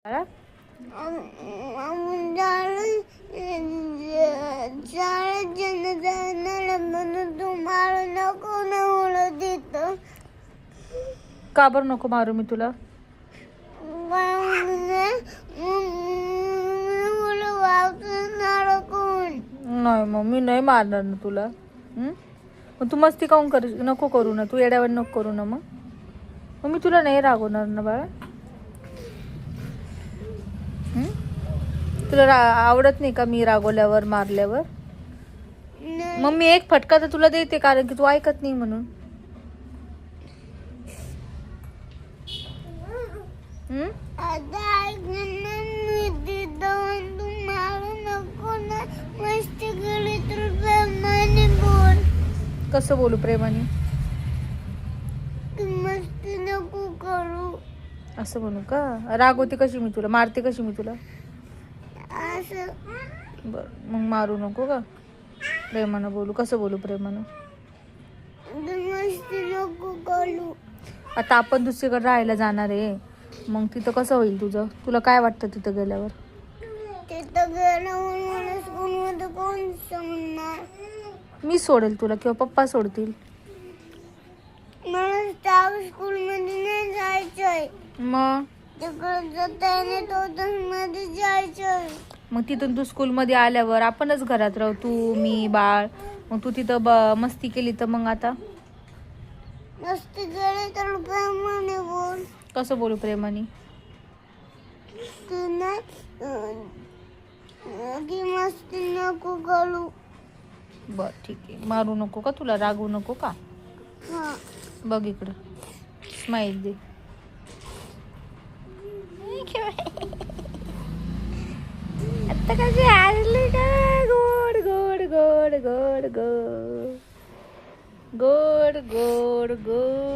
बाळा का बरं नको मारू मी तुला? नाही मम्मी नाही मारणार ना तुला. मग तू मस्ती काऊन कर नको करू ना, तू येड्यावर नको करू ना. मग मी तुला नाही रागवणार ना बाळा. तुला आवडत नाही का मी रागवल्यावर मारल्यावर? मग मी एक फटका तर तुला देते कारण की तू ऐकत नाही म्हणून. कसं बोलू प्रेमाने? मस्ती नको करू असं म्हणू का? रागवते कशी मी तुला, मारते कशी मी तुला? असं बर मग मारू नको का? प्रेमानं बोलू. कसं बोलू प्रेमानं? मस्ती नको करू. आता आपण दुसरीकडे राहायला जाणार आहे, मग तिथं कसं होईल तुझं? तुला काय वाटतं तिथं गेल्यावर? तिथं गेल्यावर मला स्कूलमध्ये कोण सांगणार? मी सोडेल तुला किंवा पप्पा सोडतील. मला त्या स्कूलमध्ये नाही जायचंय. मग तिकडं त्याने मध्ये जायचंय. मग तिथून तू स्कूलमध्ये आल्यावर आपणच घरात राहू, तू मी बाळ. मग तू तिथं मस्ती केली तर मग आता मस्ती केली तर प्रेमाने बोल. कसं बोलू प्रेमाने? की नाही की मस्ती नको करू. बर ठीक आहे. मारू नको का तुला? रागवू नको का? हा बघ इकडं स्माईल दे. आता कशी हसली का? गोड गोड गोड गोड गोड गोड गोड गोड.